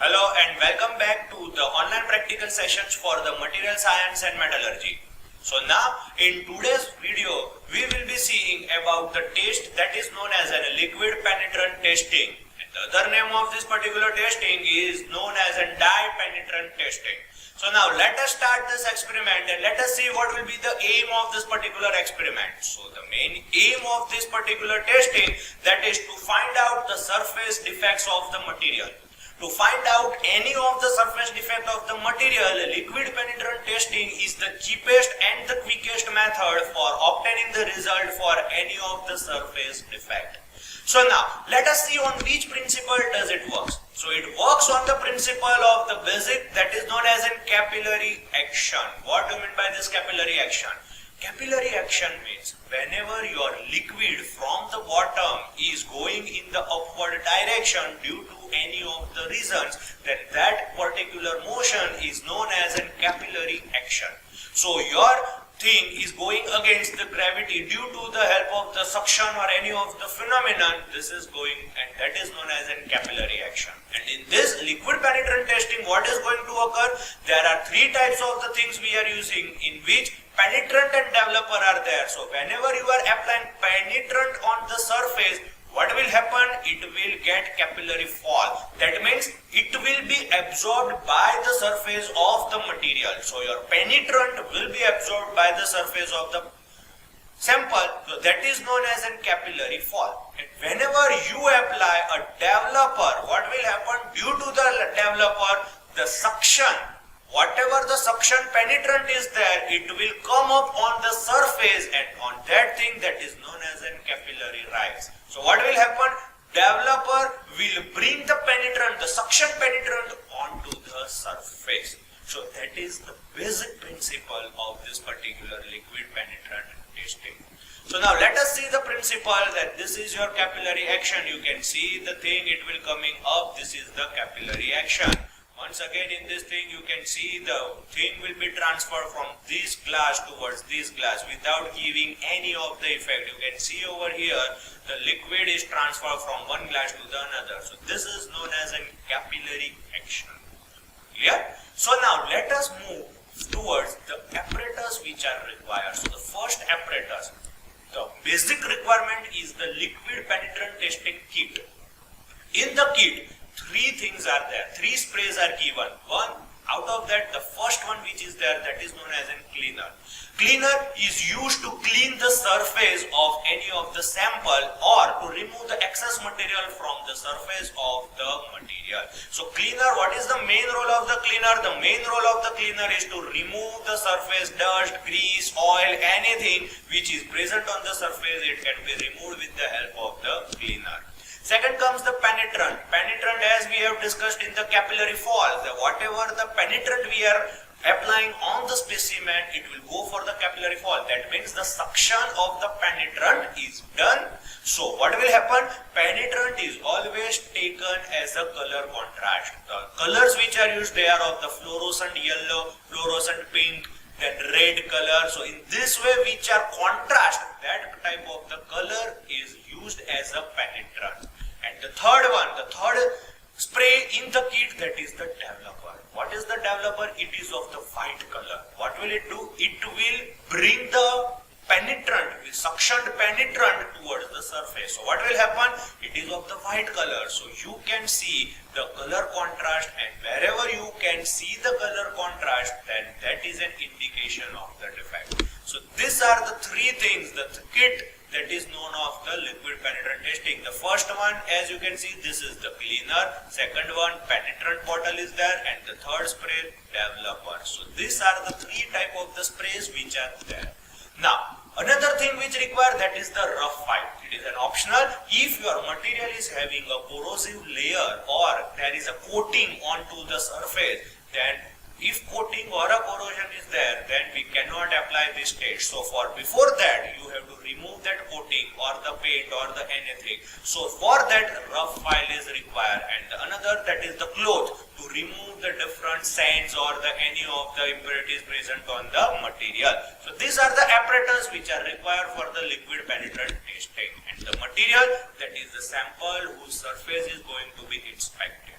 Hello and welcome back to the online practical sessions for the material science and metallurgy. So now in today's video we will be seeing about the test that is known as a liquid penetrant testing. And the other name of this particular testing is known as a dye penetrant testing. So now let us start this experiment and let us see what will be the aim of this particular experiment. So the main aim of this particular testing, that is to find out the surface defects of the material. To find out any of the surface defect of the material, liquid penetrant testing is the cheapest and the quickest method for obtaining the result for any of the surface defect. So now let us see on which principle does it work. So it works on the principle of the basic that is known as a capillary action. What do you mean by this capillary action? Capillary action means whenever your liquid from the bottom is going in the upward direction due to any of the reasons, then that particular motion is known as a capillary action. So your thing is going against the gravity due to the help of the suction or any of the phenomenon. This is going, and that is known as a capillary action. And in this liquid penetrant testing, what is going to occur? There are three types of the things we are using in which penetrant and developer are there. So whenever you are applying penetrant on the surface, what will happen? It will get capillary fall. That means it will be absorbed by the surface of the material. So your penetrant will be absorbed by the surface of the sample. So that is known as a capillary fall. And whenever you apply a developer, what will happen? Due to the developer, the suction, whatever the suction penetrant is there, it will come up on the surface, and on that thing that is known as a capillary rise. So what will happen? Developer will bring the penetrant, the suction penetrant onto the surface. So that is the basic principle of this particular liquid penetrant testing. So now let us see the principle that this is your capillary action. You can see the thing, it will coming up. This is the capillary action. Once again in this thing you can see the thing will be transferred from this glass towards this glass without giving any of the effect. You can see over here the liquid is transferred from one glass to the another. So this is known as a capillary action. Clear? So now let us move towards the apparatus which are required. So the first apparatus, the basic requirement is the liquid penetrant testing kit. In the kit, three things are there, three sprays are given. One, out of that, the first one which is there, that is known as a cleaner. Cleaner is used to clean the surface of any of the sample or to remove the excess material from the surface of the material. So cleaner, what is the main role of the cleaner? The main role of the cleaner is to remove the surface dust, grease, oil, anything which is present on the surface. It can be removed with the help of the cleaner. Second comes the penetrant. Penetrant, as we have discussed in the capillary fall, whatever the penetrant we are applying on the specimen, it will go for the capillary fall. That means the suction of the penetrant is done. So what will happen? Penetrant is always taken as a color contrast. The colors which are used, they are of the fluorescent yellow, fluorescent pink, then red color. So in this way, which are contrast, that type of the color is used as a penetrant. And the third one, the third spray in the kit, that is the developer. What is the developer? It is of the white color. What will it do? It will bring the penetrant, the suctioned penetrant towards the surface. So what will happen? It is of the white color. So you can see the color contrast, and wherever you can see the color contrast, then that is an indication of the defect. So these are the three things, the kit that is known of the liquid penetrant testing. The first one, as you can see, this is the cleaner. Second one, penetrant bottle is there, and the third spray, developer. So these are the three type of the sprays which are there. Now, another thing which require, that is the rough fight. It is an optional. If your material is having a corrosive layer or there is a coating onto the surface, then if coating or a corrosion is there, then we cannot apply this stage. So for before that, you have to remove that coating or the paint or the anything. So for that, rough file is required. And another, that is the cloth, to remove the different sands or the any of the impurities present on the material. So these are the apparatus which are required for the liquid penetrant testing. And the material, that is the sample whose surface is going to be inspected.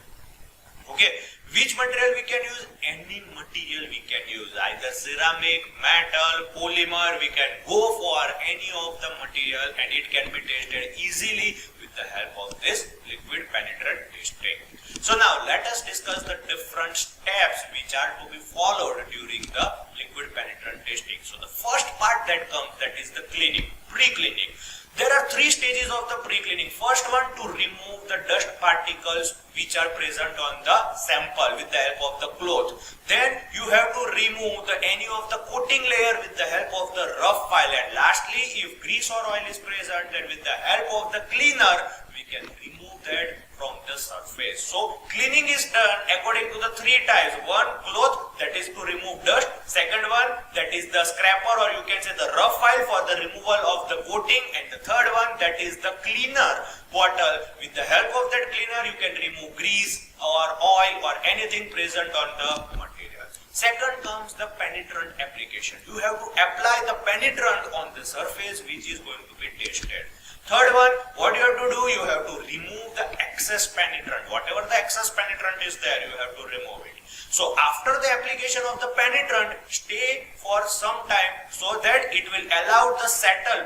Okay, which material we can use? Any material we can use, either ceramic, metal, polymer. We can go for any of the material and it can be tested easily with the help of this liquid penetrant testing. So now let us discuss the different steps which are to be followed during the liquid penetrant testing. So the first part that comes, that is the cleaning, pre-cleaning. There are three stages of the pre-cleaning. First one, to remove the dust particles which are present on the sample with the help of the cloth. Then you have to remove any of the coating layer with the help of the rough file. And lastly, if grease or oil is present, then with the help of the cleaner, we can remove that from the surface. So cleaning is done according to the three types. One, cloth, that is to remove dust. Second one, that is the scraper, or you can say the rough file for the removal of the coating. And the third one, that is the cleaner bottle. With the help of that cleaner, you can remove grease or oil or anything present on the material. Second comes the penetrant application. You have to apply the penetrant on the surface which is going to be tested. Third one, what you have to do, you have to remove the excess penetrant. Whatever the excess penetrant is there, you have to remove it. So after the application of the penetrant, stay for some time so that it will allow the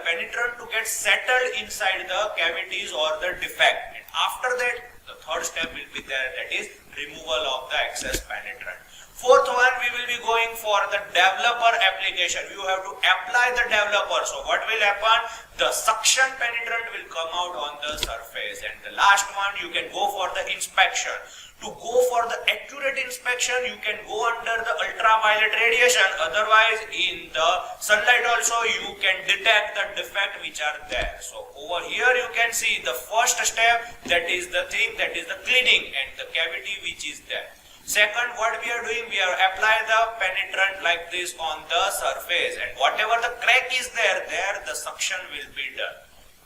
penetrant to get settled inside the cavities or the defect. And after that, the third step will be there, that is removal of the excess penetrant. Fourth one, we will be going for the developer application. You have to apply the developer. So what will happen? The suction penetrant will come out on the surface. And the last one, you can go for the inspection. To go for the accurate inspection, you can go under the ultraviolet radiation. Otherwise, in the sunlight also, you can detect the defect which are there. So over here, you can see the first step, that is the thing, that is the cleaning and the cavity which is there. Second, what we are doing, we are apply the penetrant like this on the surface, and whatever the crack is there, the suction will be done.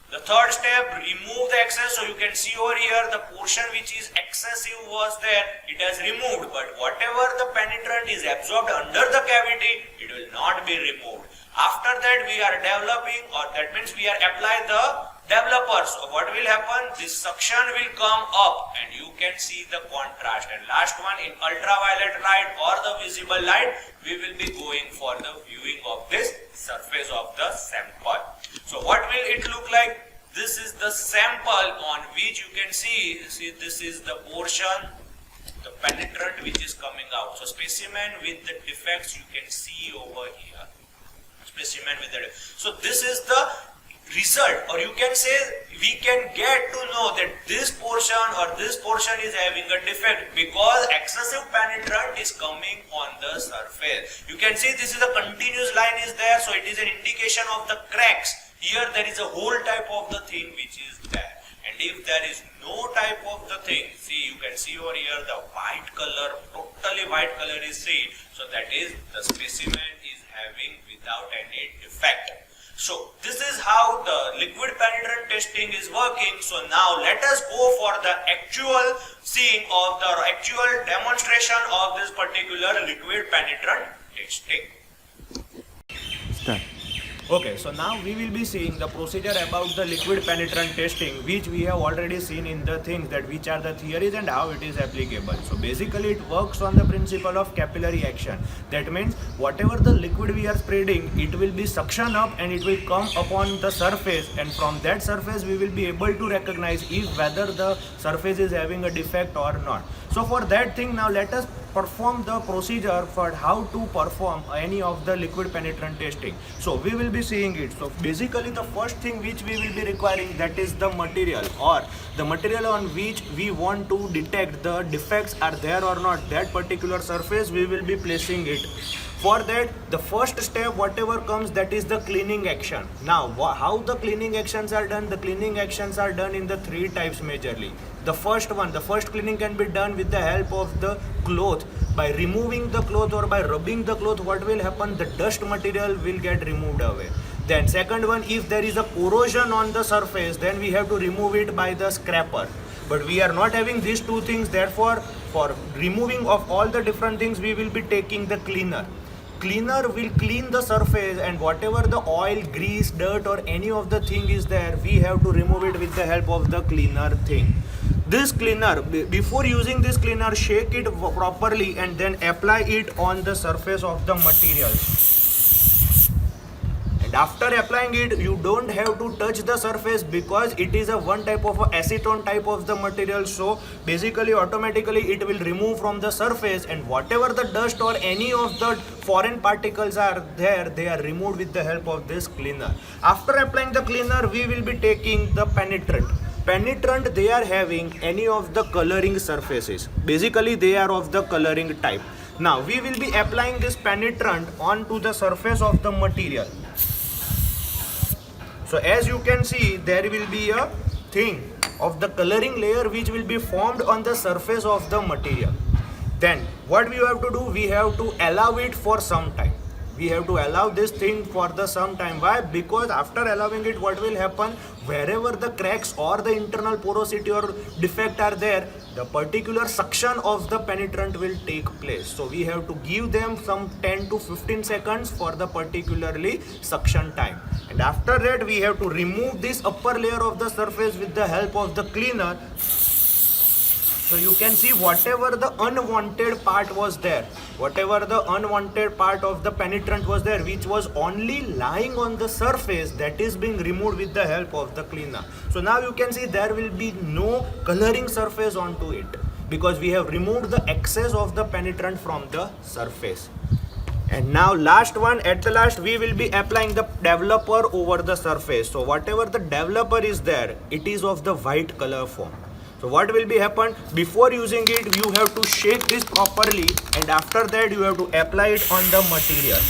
The third step, remove the excess. So you can see over here, the portion which is excessive was there, it has removed, but whatever the penetrant is absorbed under the cavity, it will not be removed. After that, we are developing, or that means we are apply the developer. So what will happen? This suction will come up and you can see the contrast. And last one, in ultraviolet light or the visible light, we will be going for the viewing of this surface of the sample. So what will it look like? This is the sample on which you can see this is the portion, the penetrant which is coming out. So specimen with the defects you can see over here. Specimen with the so this is the result, or you can say we can get to know that this portion or this portion is having a defect because excessive penetrant is coming on the surface. You can see this is a continuous line is there, so it is an indication of the cracks. Here there is a whole type of the thing which is there, and if there is no type of the thing, see, you can see over here the white color, totally white color is seen, so that is the specimen is having without any defect. So this is how the liquid penetrant testing is working. So now let us go for the actual seeing of the actual demonstration of this particular liquid penetrant testing. Start. Okay, so now we will be seeing the procedure about the liquid penetrant testing, which we have already seen in the things that which are the theories and how it is applicable. So basically it works on the principle of capillary action. That means whatever the liquid we are spreading, it will be suction up and it will come upon the surface, and from that surface we will be able to recognize if whether the surface is having a defect or not. So for that thing, now let us perform the procedure for how to perform any of the liquid penetrant testing. So we will be seeing it. So basically the first thing which we will be requiring, that is the material, or the material on which we want to detect the defects are there or not, that particular surface we will be placing it. For that, the first step, whatever comes, that is the cleaning action. Now, how the cleaning actions are done? The cleaning actions are done in the three types majorly. The first one, the first cleaning can be done with the help of the cloth. By removing the cloth or by rubbing the cloth, what will happen? The dust material will get removed away. Then second one, if there is a corrosion on the surface, then we have to remove it by the scraper. But we are not having these two things, therefore, for removing of all the different things, we will be taking the cleaner. Cleaner will clean the surface, and whatever the oil, grease, dirt or any of the thing is there, we have to remove it with the help of the cleaner thing. this cleaner, before using this cleaner, shake it properly and then apply it on the surface of the materials. And after applying it, you don't have to touch the surface because it is a one type of a acetone type of the material. So basically automatically it will remove from the surface, and whatever the dust or any of the foreign particles are there, they are removed with the help of this cleaner. After applying the cleaner, we will be taking the penetrant. Penetrant, they are having any of the coloring surfaces. Basically they are of the coloring type. Now we will be applying this penetrant onto the surface of the material. So as you can see, there will be a thing of the coloring layer which will be formed on the surface of the material. Then what we have to do, we have to allow it for some time. We have to allow this thing for the some time. Why? Because after allowing it, what will happen, wherever the cracks or the internal porosity or defect are there, the particular suction of the penetrant will take place. So we have to give them some 10 to 15 seconds for the particularly suction time. And after that, we have to remove this upper layer of the surface with the help of the cleaner. So you can see whatever the unwanted part was there, whatever the unwanted part of the penetrant was there, which was only lying on the surface, that is being removed with the help of the cleaner. So now you can see there will be no coloring surface onto it because we have removed the excess of the penetrant from the surface. And now last one, at the last we will be applying the developer over the surface. So whatever the developer is there, it is of the white color form. So what will be happen, before using it, you have to shake this properly, and after that you have to apply it on the material.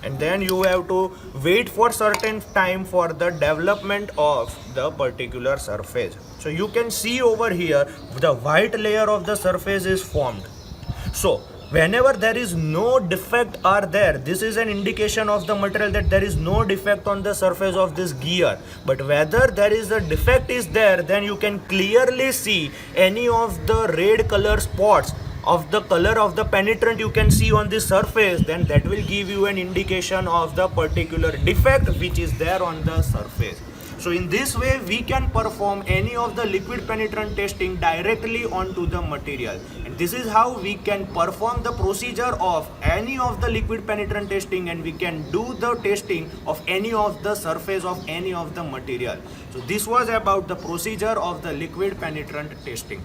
And then you have to wait for certain time for the development of the particular surface. So you can see over here, the white layer of the surface is formed. So whenever there is no defect are there, this is an indication of the material that there is no defect on the surface of this gear. But whether there is a defect is there, then you can clearly see any of the red color spots of the color of the penetrant you can see on this surface, then that will give you an indication of the particular defect which is there on the surface. So in this way we can perform any of the liquid penetrant testing directly onto the material, and this is how we can perform the procedure of any of the liquid penetrant testing, and we can do the testing of any of the surface of any of the material. So this was about the procedure of the liquid penetrant testing.